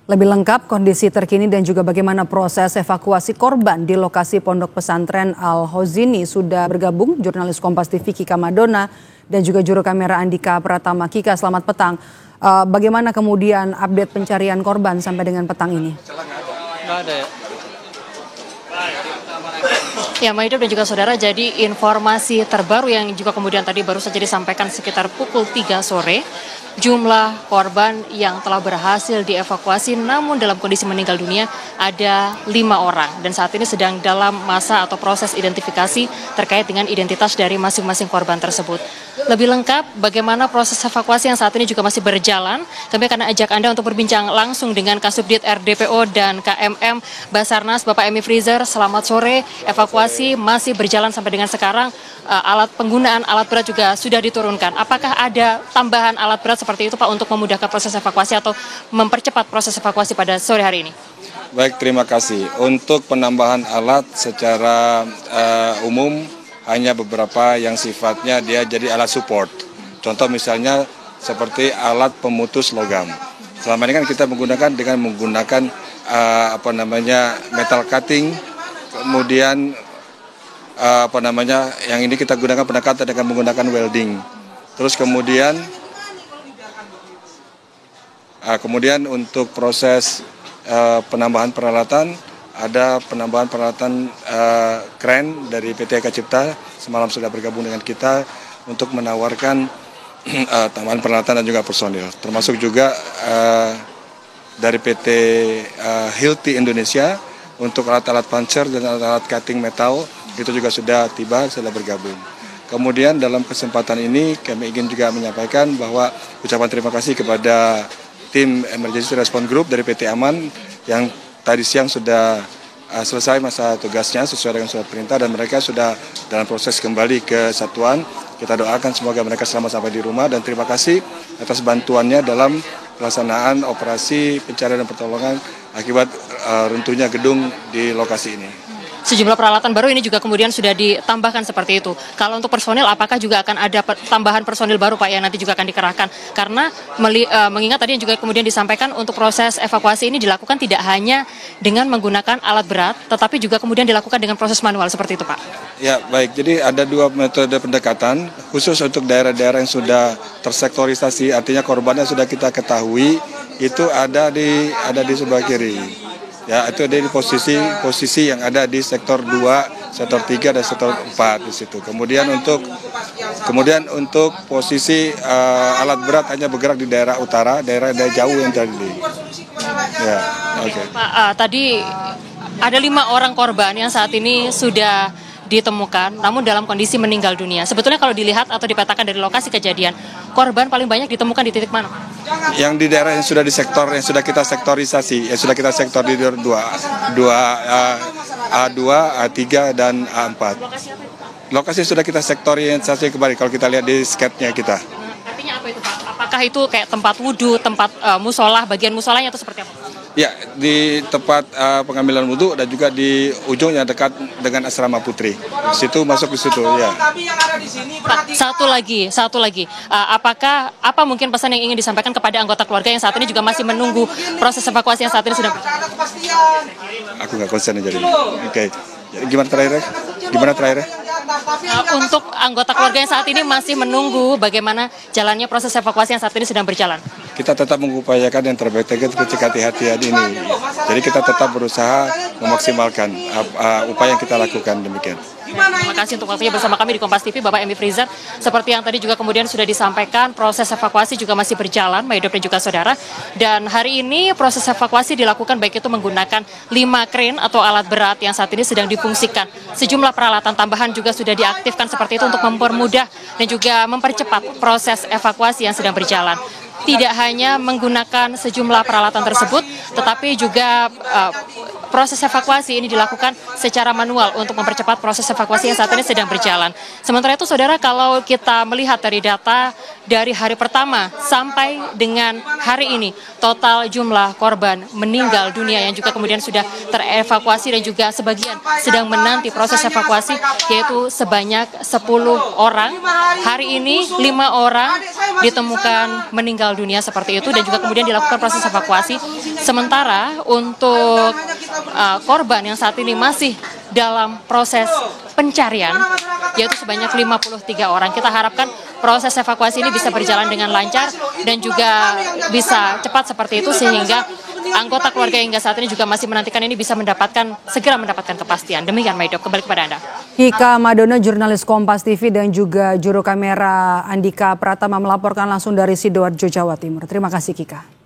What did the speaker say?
Lebih lengkap kondisi terkini dan juga bagaimana proses evakuasi korban di lokasi Pondok Pesantren Al-Hozini sudah bergabung jurnalis Kompas TV Kika Madona dan juga juru kamera Andika Pratama. Kika, selamat petang. Bagaimana kemudian update pencarian korban sampai dengan petang ini? Nggak ada ya. Ya, Maidop dan juga saudara, jadi informasi terbaru yang juga kemudian tadi baru saja disampaikan sekitar pukul 3 sore, jumlah korban yang telah berhasil dievakuasi namun dalam kondisi meninggal dunia ada 5 orang dan saat ini sedang dalam masa atau proses identifikasi terkait dengan identitas dari masing-masing korban tersebut. Lebih lengkap bagaimana proses evakuasi yang saat ini juga masih berjalan, kami akan ajak Anda untuk berbincang langsung dengan Kasubdit RDPO dan KMM Basarnas, Bapak Emi Freezer. Selamat sore, evakuasi masih berjalan sampai dengan sekarang, penggunaan alat berat juga sudah diturunkan. Apakah ada tambahan alat berat seperti itu Pak untuk memudahkan proses evakuasi atau mempercepat proses evakuasi pada sore hari ini? Baik, terima kasih. Untuk penambahan alat secara umum hanya beberapa yang sifatnya dia jadi alat support. Contoh misalnya seperti alat pemutus logam. Selama ini kan kita menggunakan metal cutting, kemudian yang ini kita gunakan pendekatan dengan menggunakan welding. Terus kemudian untuk proses penambahan peralatan, ada penambahan peralatan kren dari PT Eka Cipta semalam sudah bergabung dengan kita untuk menawarkan tambahan peralatan dan juga personil. Termasuk juga dari PT Hilti Indonesia untuk alat-alat puncher dan alat-alat cutting metal itu juga sudah tiba, sudah bergabung. Kemudian dalam kesempatan ini kami ingin juga menyampaikan bahwa ucapan terima kasih kepada tim Emergency Response Group dari PT Aman yang tadi siang sudah selesai masa tugasnya sesuai dengan surat perintah dan mereka sudah dalam proses kembali ke satuan. Kita doakan semoga mereka selamat sampai di rumah dan terima kasih atas bantuannya dalam pelaksanaan operasi pencarian dan pertolongan akibat runtuhnya gedung di lokasi ini. Sejumlah peralatan baru ini juga kemudian sudah ditambahkan seperti itu. Kalau untuk personil, apakah juga akan ada tambahan personil baru Pak yang nanti juga akan dikerahkan? Karena mengingat tadi yang juga kemudian disampaikan untuk proses evakuasi ini dilakukan tidak hanya dengan menggunakan alat berat, tetapi juga kemudian dilakukan dengan proses manual seperti itu Pak. Ya baik, jadi ada 2 metode pendekatan khusus untuk daerah-daerah yang sudah tersektorisasi, artinya korbannya sudah kita ketahui, itu ada di sebelah kiri. Ya, itu ada di posisi yang ada di sektor 2, sektor 3 dan sektor 4 di situ. Kemudian untuk posisi alat berat hanya bergerak di daerah utara, daerah jauh yang tadi. Ya, oke. Pak, tadi ada 5 orang korban yang saat ini sudah ditemukan, namun dalam kondisi meninggal dunia. Sebetulnya kalau dilihat atau dipetakan dari lokasi kejadian, korban paling banyak ditemukan di titik mana? Yang di daerah yang sudah kita sektorisasi, yang sudah kita sektor di A2, A3 dan A4. Lokasi apa itu? Lokasi sudah kita sektorisasi kembali kalau kita lihat di sketnya kita. Artinya apa itu Pak? Apakah itu kayak tempat wudhu, tempat musola, bagian musolanya atau seperti apa? Ya, di tempat pengambilan wudhu dan juga di ujungnya dekat dengan asrama putri. Situ masuk di situ ya. Pak, satu lagi. Apa mungkin pesan yang ingin disampaikan kepada anggota keluarga yang saat ini juga masih menunggu proses evakuasi yang saat ini sudah berjalan? Aku nggak konsen jadi. Oke. Jadi gimana terakhirnya? Untuk anggota keluarga yang saat ini masih menunggu bagaimana jalannya proses evakuasi yang saat ini sedang berjalan. Kita tetap mengupayakan yang terbaik untuk kehati-hatian ini. Jadi kita tetap berusaha memaksimalkan upaya yang kita lakukan demikian. Terima kasih untuk waktunya bersama kami di Kompas TV, Bapak Emi Freezer. Seperti yang tadi juga kemudian sudah disampaikan, proses evakuasi juga masih berjalan, Maidop dan juga saudara. Dan hari ini proses evakuasi dilakukan baik itu menggunakan 5 kren atau alat berat yang saat ini sedang difungsikan. Sejumlah peralatan tambahan juga sudah diaktifkan seperti itu untuk mempermudah dan juga mempercepat proses evakuasi yang sedang berjalan. Tidak hanya menggunakan sejumlah peralatan tersebut, tetapi juga proses evakuasi ini dilakukan secara manual untuk mempercepat proses evakuasi yang saat ini sedang berjalan. Sementara itu, saudara, kalau kita melihat dari data dari hari pertama sampai dengan hari ini, total jumlah korban meninggal dunia yang juga kemudian sudah terevakuasi dan juga sebagian sedang menanti proses evakuasi, yaitu sebanyak 10 orang. Hari ini 5 orang ditemukan meninggal dunia seperti itu dan juga kemudian dilakukan proses evakuasi. Sementara untuk korban yang saat ini masih dalam proses pencarian, yaitu sebanyak 53 orang. Kita harapkan proses evakuasi ini bisa berjalan dengan lancar dan juga bisa cepat seperti itu, sehingga anggota keluarga hingga saat ini juga masih menantikan ini bisa segera mendapatkan kepastian. Demikian, Maidop, kembali kepada Anda. Hika Madona, jurnalis Kompas TV, dan juga juru kamera Andika Pratama melaporkan langsung dari Sidoarjo, Jawa Timur. Terima kasih, Kika.